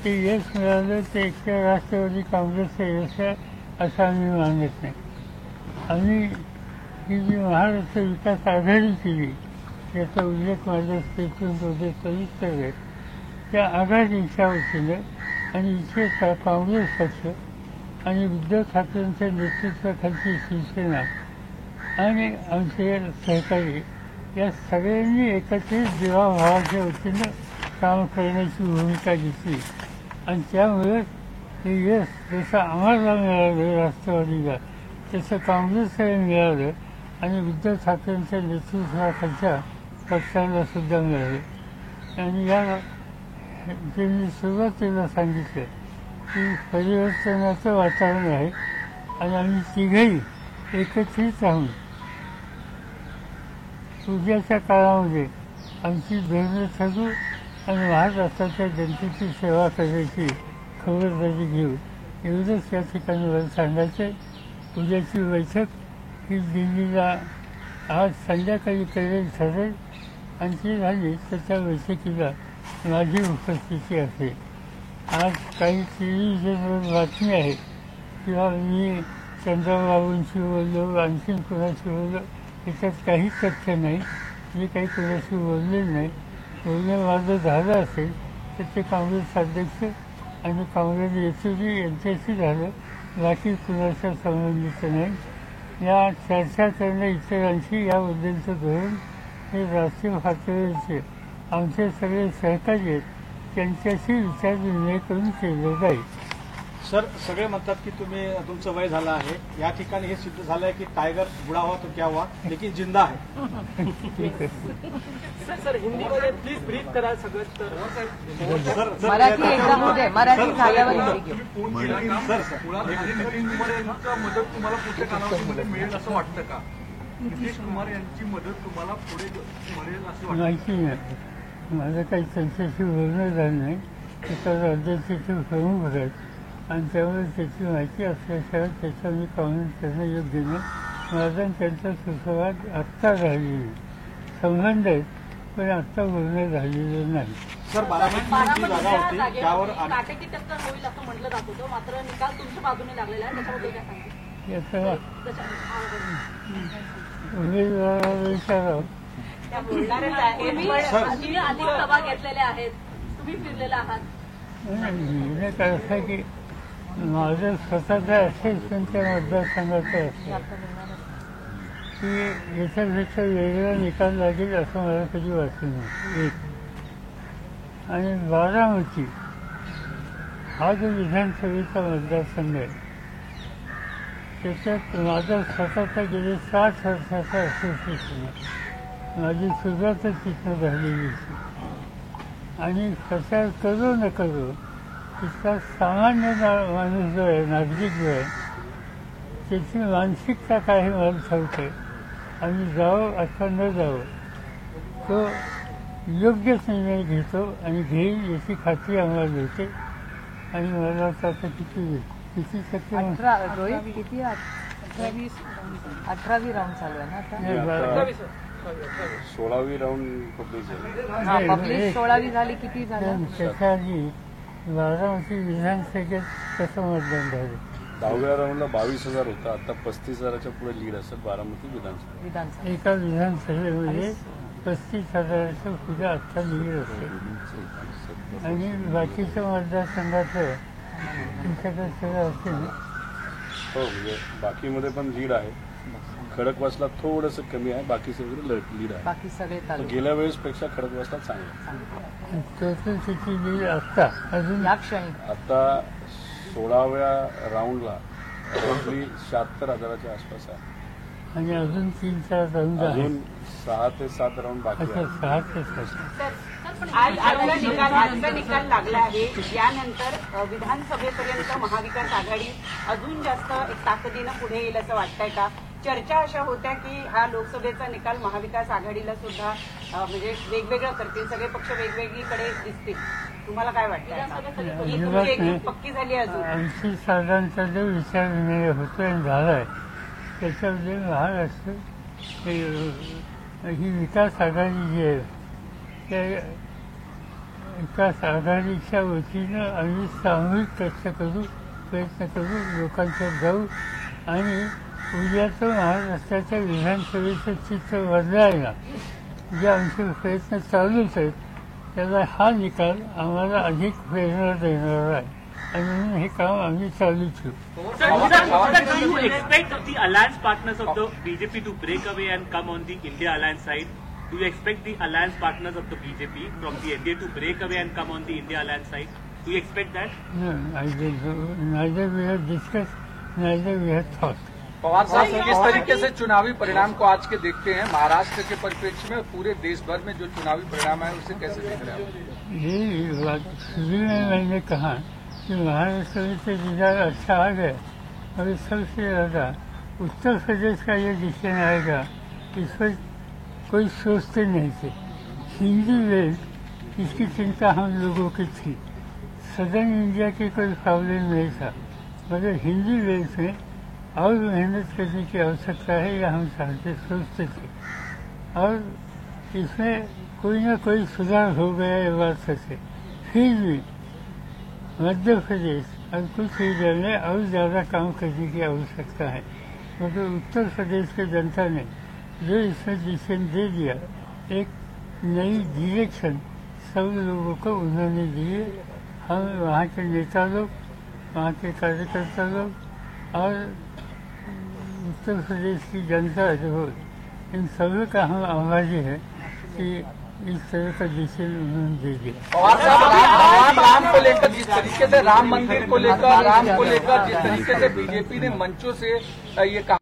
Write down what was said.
ते यश मिळालं ते एकट्या राष्ट्रवादी काँग्रेसचं यश आहे असं आम्ही मानत नाही. आम्ही ही जी महाराष्ट्र विकास आघाडी केली याचा उल्लेख माझ्या स्टेटमेंटमध्ये सविस्तर आहे. त्या आघाडीच्या वतीनं आणि विशेषतः काँग्रेस पक्ष आणि उद्धव ठाकरेंच्या नेतृत्वाखालची शिवसेना आणि आमचे सहकारी या सगळ्यांनी एकत्रित देवाभावाच्या वतीनं काम करण्याची भूमिका घेतली आणि त्यामुळे हे यश जसं आम्हाला मिळालं राष्ट्रवादीला तसं काँग्रेसला मिळालं आणि उद्धव ठाकरेंच्या नेतृत्वाखालच्या पक्षाला सुद्धा मिळालं. आणि या जे मी सुरुवातीला सांगितलं की परिवर्तनाचं वातावरण आहे आणि आम्ही तिघही एकत्रित राहून उद्याच्या काळामध्ये आमची धोरणं ठरवू आणि महाराष्ट्राच्या जनतेची सेवा करायची खबरदारी घेऊ एवढंच या ठिकाणी मला सांगायचं आहे. उद्याची बैठक ही दिल्लीला आज संध्याकाळी करेल ठरेल आणि ती झाली तर त्या बैठकीला माझी उपस्थिती असेल. आज काही टेलिव्हिजनवर बातमी आहे किंवा मी चंद्रबाबूंशी बोललो आणखीन कोणाशी बोललो त्याच्यात काही तथ्य नाही. मी काही कोणाशी बोललेलं नाही. बोलणं माझं झालं असेल तर ते काँग्रेस अध्यक्ष आणि काँग्रेस नेतृत्व यांच्याशी झालं बाकी कुणाच्या संबंधित नाही. या चर्चा करणं इतरांशी याबद्दलचं धोरण हे राष्ट्रीय पातळीवरचे आमचे सगळे सहकारी आहेत त्यांच्याशी विचारविनिमय करून केलं जाईल. सर सगळे म्हणतात की तुमचं वय झालं आहे. या ठिकाणी हे सिद्ध झालं आहे की टायगर बुडा हुआ तो क्या हुआ लेकिन जिंदा है. सर हिंदीमध्ये प्लीज ब्रीफ करा सगळं. तर मराठी एकदम होते मराठी झाल्यावर हिंदी घेऊ. मदत तुम्हाला पुढच्या कालावधीमध्ये मिळेल असं वाटतं का? नितीश कुमार यांची मदत तुम्हाला पुढे मिळेल असं वाटतं? माहिती नाही. माझं काही त्यांच्याशी बोलणं झालं नाही. त्याचा राज्याचे प्रमुख आहेत आणि त्यामुळे त्याची माहिती असल्याशिवाय त्याचा मी कॉमेंट करणं योग्य नाही. माझा त्यांचा सुसंवाद आत्ता झालेला संबंध आहेत पण आत्ता बोलणं झालेलं नाही. सर बारामती जागा होती त्यावर काटेकी टक्कर होईल असं म्हटलं जात होतं मात्र निकाल तुमच्या बाजूने लागलेला आहे त्याच्याबद्दल काय सांगा? याचा उमेदवाराला विचारावं. त्या बोलणाऱ्या अधिक सभा घेतलेल्या आहेत तुम्ही फिरलेला आहात. निर्णय कसं आहे की माझं स्वतःच्या असेसमेंटच्या मतदारसंघाचं असतं की याच्यापेक्षा वेगळा निकाल लागेल असं मला कधी वाटलं नाही. एक आणि बारामती हा जो विधानसभेचा मतदारसंघ आहे त्याच्यात माझा स्वतःचा गेले 60 वर्षाचा असोसिएशन आहे. माझी सुरुवातच तिथं झालेली होती आणि प्रचार करू न करू तिथला सामान्य माणूस जो आहे नागरिक जो आहे त्याची मानसिकता काय हे मला ठाऊक आम्ही जावं अथवा न जावं तो योग्यच निर्णय घेतो आणि घेईल याची खात्री आम्हाला मिळते. आणि मला वाटतं आता किती टक्के 18वी राऊंड चालू आहे ना आता. 16वी राऊंड पब्लिक 16वी झाली. किती झालं त्याच्या आधी बारामती विधानसभेत कसं मतदान झालं? 10व्या राऊंडला 22,000 होता. आता 35,000च्या पुढे लीड असेल बारामती विधानसभा. एका विधानसभेमध्ये 35,000च्या पुढे आत्ता लीड असेल आणि बाकीच्या मतदारसंघाचं तुमच्याकडे सगळं असेल. हो म्हणजे बाकीमध्ये पण लीड आहे. खडकवासला थोडंसं कमी आहे. बाकी सगळे लीड आहे. बाकी सगळे तालुके गेल्या वेळेसपेक्षा खडकवासला चांगलं. टोटल किती लीड आत्ता अजून या क्षणी आता 16व्या राऊंडला रफली 76,000च्या आसपास आहे आणि अजून 3-4 राऊंड अजून आहेत. 6 ते 7 राऊंड बाकी अच्छा आहे. 6 ते 7 आजचा निकाल लागला आहे. यानंतर विधानसभेपर्यंत महाविकास आघाडी अजून जास्त ताकदीनं पुढे येईल असं वाटतंय का? चर्चा अशा होत्या की हा लोकसभेचा निकाल महाविकास आघाडीला सुद्धा म्हणजे वेगवेगळं करतील. सगळे पक्ष वेगवेगळीकडे दिसतील. तुम्हाला काय वाटतं? ही तुमची एकजूट पक्की झाली अजून? आमची साधारणचा जो विचारविनिमय होतोय आणि झाला आहे त्याच्यामध्ये महाराष्ट्र ही विकास आघाडी जी आहे त्या विकास आघाडीच्या वतीनं आम्ही सामूहिक कष्ट करू, प्रयत्न करू, लोकांच्यात जाऊ आणि उद्याचं महाराष्ट्राच्या विधानसभेचं चित्र बदलायला जे आमचे प्रयत्न चालूच आहेत त्याला हा निकाल आम्हाला अधिक प्रेरणा देणार आहे आणि म्हणून हे काम आम्ही चालू ठेवू. Do you expect the alliance partners of the BJP to break away and come on the India alliance side? Do you expect the alliance partners of the BJP from the NDA to break away and come on the India alliance side? Do you expect that? No, neither we have discussed, neither we have thought. Pawar साहब किस तरीके से चुनावी परिणाम को आज के देखते हैं महाराष्ट्र के परिप्रेक्ष्य में, पूरे देश भर में जो चुनावी परिणाम है उसे कैसे देख रहे हैं? ये बात शुरू में मैंने कहा कि महाराष्ट्र में तो रिजल्ट अच्छा आ गया और सबसे ज़्यादा उत्तर प्रदेश का ये डिसीजन आएगा इस पर कोई सोचते नहीं थे. हिंदी वेल इसकी चिंता हम लोगों की थी. सदर्न इंडिया की कोई प्रॉब्लम नहीं था, मगर हिंदी वेल में और मेहनत करने की आवश्यकता है या हम चाहते सोचते थे और इसमें कोई ना कोई सुधार हो गया ये बात सच है. फिर भी मध्य प्रदेश और कुछ रीजन में और ज़्यादा काम करने की आवश्यकता है, मगर उत्तर प्रदेश की जनता ने जो इसमें डिसीजन दे दिया, एक नई डायरेक्शन सब लोगों को उन्होंने दिए. हम वहाँ के नेता लोग, वहाँ के कार्यकर्ता लोग और उत्तर प्रदेश की जनता जो इन सभी का हम आभारी है कि इस तरह का डिसीजन उन्होंने दे दिया. पवार साहब राम को लेकर जिस तरीके से राम मंदिर को लेकर जिस तरीके से बीजेपी ने मंचों से ये कहा